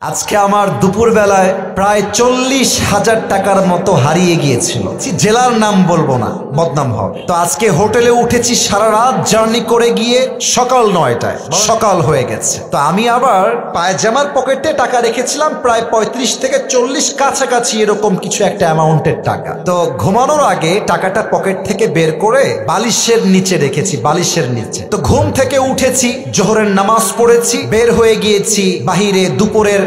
আজকে আমার দুপুর বেলায় প্রায় 40,000 টাকার মতো হারিয়ে গিয়েছিল। জেলার নাম বলবো না, বদনাম হবে। তো আজকে হোটেলে উঠেছি, সারা রাত জার্নি করে গিয়ে সকাল 9টায় সকাল হয়ে গেছে। তো আমি আবার পায়জামার পকেটে টাকা রেখেছিলাম প্রায় 35 থেকে 40 কাছাকাছি এরকম কিছু একটা অ্যামাউন্টের টাকা। তো ঘুমানোর আগে টাকাটা পকেট থেকে বের করে বালিশের নিচে রেখেছি, বালিশের নিচে। তো ঘুম থেকে উঠেছি, জোহরের নামাজ পড়েছি, বের হয়ে গিয়েছি বাহিরে দুপুরের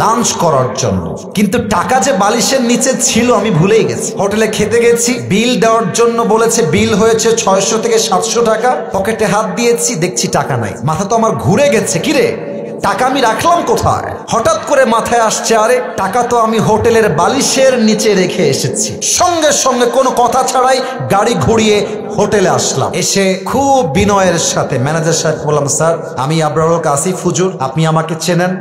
লাঞ্চ করার জন্য। কিন্তু টাকা যে বালিশের নিচে ছিল আমি ভুলেই গেছি। হোটেলে খেতে গেছি, বিল দেওয়ার জন্য বলেছে, বিল হয়েছে 600 থেকে 700 টাকা। পকেটে হাত দিয়েছি, দেখছি টাকা নাই। মাথা তো আমার ঘুরে গেছে, কিরে টাকা আমি রাখলাম কোথায়? হঠাৎ করে মাথায় আসছে, আরে টাকা তো আমি হোটেলের বালিশের নিচে রেখে এসেছি। সঙ্গে সঙ্গে কোনো কথা ছাড়াই গাড়ি ঘুরিয়ে হোটেলে আসলাম। এসে খুব বিনয়ের সাথে ম্যানেজার সাহেব বললাম, স্যার আমি আবরারুল আসিফ হুজুর, আপনি আমাকে চেনেন।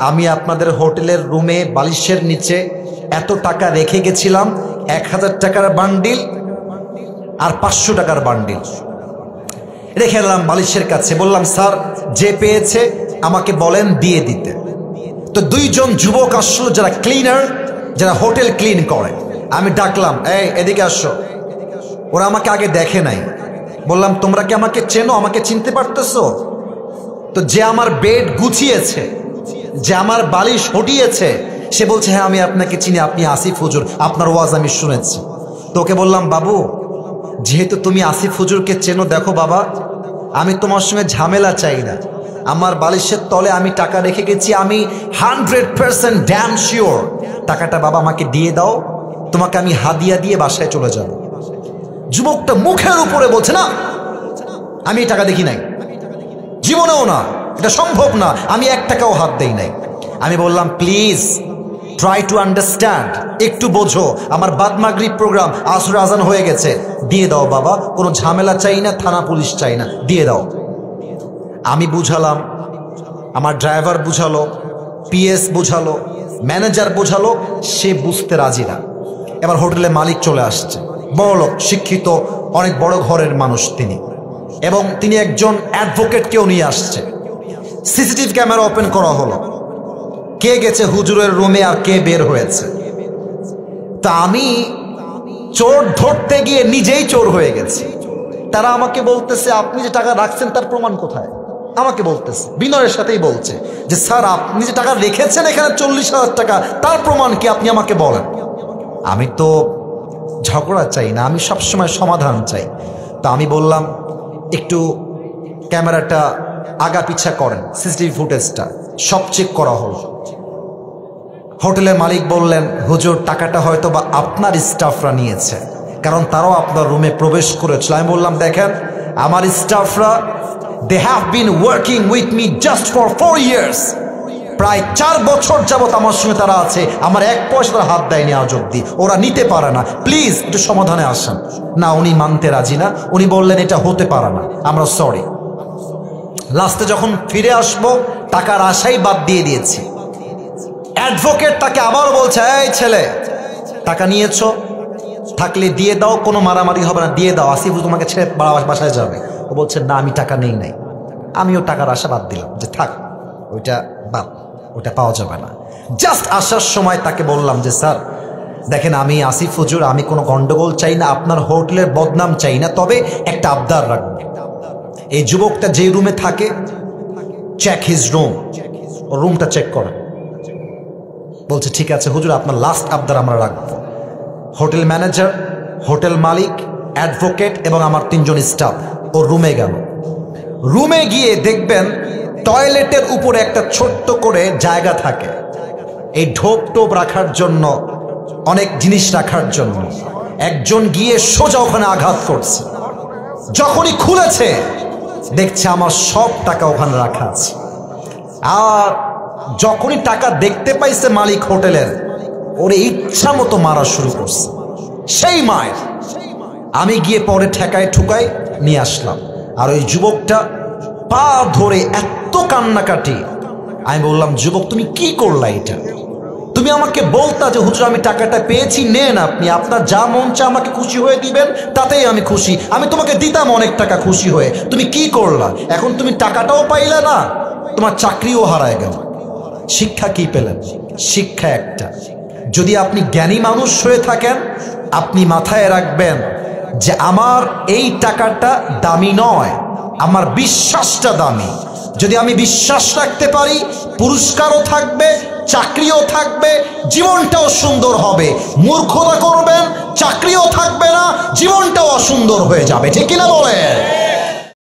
আমি আপনাদের হোটেলের রুমে বালিশের নিচে এত টাকা রেখে গেছিলাম, 1000 টাকার বান্ডিল আর 500 টাকার বান্ডিল রেখে এলাম বালিশের কাছে। বললাম, স্যার যে পেয়েছে আমাকে বলেন দিয়ে দিতে। তো দুইজন যুবক আসলো, যারা ক্লিনার, যারা হোটেল ক্লিন করে। আমি ডাকলাম, এই এদিকে আসো। ওরা আমাকে আগে দেখে নাই। বললাম, তোমরা কি আমাকে চেনো? আমাকে চিনতে পারতেছো? তো যে আমার বেড গুছিয়েছে, যে আমার বালিশ হটিয়েছে, সে বলছে, হ্যাঁ আমি আপনাকে চিনি, আপনি আসিফ হুজুর, আপনার ওয়াজ আমি শুনেছি। তোকে বললাম, বাবু যেহেতু তুমি আসিফ হুজুরকে চেনো, দেখো বাবা আমি তোমার সঙ্গে ঝামেলা চাই না। আমার বালিশের তলে আমি টাকা রেখে গেছি, আমি 100% ড্যাম শিওর টাকাটা বাবা আমাকে দিয়ে দাও, তোমাকে আমি হাদিয়া দিয়ে বাসায় চলে যাব। যুবকটা মুখের উপরে বলছে, না আমি টাকা দেখি নাই, জীবনেও না, এটা সম্ভব না, আমি 1 টাকাও হাত দেই নাই। আমি বললাম, প্লিজ ট্রাই টু আন্ডারস্ট্যান্ড, একটু বোঝো, আমার বাদ মাগরিব প্রোগ্রাম, আসর আজান হয়ে গেছে, দিয়ে দাও বাবা, কোনো ঝামেলা চাই না, থানা পুলিশ চাই না, দিয়ে দাও। আমি বুঝালাম, আমার ড্রাইভার বুঝালো, পিএস বুঝালো, ম্যানেজার বুঝালো, সে বুঝতে রাজি না। এবার হোটেলে মালিক চলে আসছে, বড়লোক, শিক্ষিত, অনেক বড় ঘরের মানুষ তিনি, এবং তিনি একজন অ্যাডভোকেটকেও নিয়ে আসছে। সিসিটিভি ক্যামেরা ওপেন করা হলো, কে গেছে হুজুরের রুমে আর কে বের হয়েছে। তা আমি চোর ধরতে গিয়ে নিজেই চোর হয়ে গেছি। তারা আমাকে বলতেছে, আপনি যে টাকা রাখছেন তার প্রমাণ কোথায়? আমাকে বলতেছে, বিনয়ের সাথেই বলছে যে, স্যার আপনি যে টাকা রেখেছেন এখানে 40,000 টাকা, তার প্রমাণ কি আপনি আমাকে বলেন। আমি তো ঝগড়া চাই না, আমি সবসময় সমাধান চাই। তা আমি বললাম, একটু ক্যামেরাটা আগা পিছা করেন, সিসিটিভি ফুটেজটা সব চেক করা হলো। হোটেলের মালিক বললেন, হুজুর টাকাটা হয়তো বা আপনার স্টাফরা নিয়েছে, কারণ তারাও আপনার রুমে প্রবেশ করেছিল। আমি বললাম, দেখেন আমার স্টাফরা, they have been working with me just for 4 years, প্রায় 4 বছর যাবত আমার সঙ্গে তারা আছে, আমার 1 পয়সা তারা হাত দেয়নি আজ অব্দি, ওরা নিতে পারে না, প্লিজ একটু সমাধানে আসেন। না, উনি মানতে রাজি না, উনি বললেন এটা হতে পারে না, আমরা সরি। লাস্টে যখন ফিরে আসবো, টাকার আশাই বাদ দিয়ে দিয়েছি। অ্যাডভোকেট তাকে আবারও বলছে, এই ছেলে টাকা নিয়েছো, থাকলে দিয়ে দাও, কোনো মারামারি হবে না, দিয়ে দাও, আসিফ তোমাকে ছেড়ে বাসায় যাবে। ও বলছে, না আমি টাকা নেই নাই। আমিও টাকার আশা বাদ দিলাম, যে থাক ওইটা বাদ, ওটা পাওয়া যাবে না। জাস্ট আসার সময় তাকে বললাম যে, স্যার দেখেন আমি আসিফ হুজুর, আমি কোনো গন্ডগোল চাই না, আপনার হোটেলের বদনাম চাই না, তবে একটা আবদার রাখবো, এই যুবকটা যে রুমে থাকে, চেক হিজ রুম, ও রুমটা চেক করেন। বলছে, ঠিক আছে হুজুর, আপনার লাস্ট আবদার আমরা রাখবো। হোটেল ম্যানেজার, হোটেল মালিক, অ্যাডভোকেট এবং আমার 3 জন স্টাফ ও রুমে গেল। রুমে গিয়ে দেখবেন টয়লেটের উপরে একটা ছোট্ট করে জায়গা থাকে, এই ঢোপ টোপ রাখার জন্য, অনেক জিনিস রাখার জন্য। একজন গিয়ে সোজা ওখানে আঘাত করছে। যখনই খুলেছে দেখছে আমার সব টাকা ওখানে রাখা আছে। আর যখনই টাকা দেখতে পাইছে মালিক হোটেলের, ওরে ইচ্ছা মতো মারা শুরু করছে। সেই মায়ের আমি গিয়ে পরে ঠেকায় ঠুকায় নিয়ে আসলাম। আর ওই যুবকটা পা ধরে এত কান্নাকাটি। আমি বললাম, যুবক তুমি কি করলা এটা? তুমি আমাকে বলতা যে হুজুর আমি টাকাটা পেয়েছি, নেন আপনি, আপনার যা মন চা আমাকে খুশি হয়ে দিবেন, তাতেই আমি খুশি, আমি তোমাকে দিতাম অনেক টাকা খুশি হয়ে। তুমি কি করলা? এখন তুমি টাকাটাও পাইলা না, তোমার চাকরিও হারায় গেল। শিক্ষা কি পেলেন? শিক্ষা একটা, যদি আপনি জ্ঞানী মানুষ হয়ে থাকেন, আপনি মাথায় রাখবেন যে আমার এই টাকাটা দামি নয়, আমার বিশ্বাসটা দামি। যদি আমি বিশ্বাস রাখতে পারি, পুরস্কারও থাকবে, চাকরিও থাকবে, জীবনটাও সুন্দর হবে। মূর্খতা করবেন, চাকরিও থাকবে না, জীবনটাও অসুন্দর হয়ে যাবে। ঠিক কিনা বলেন?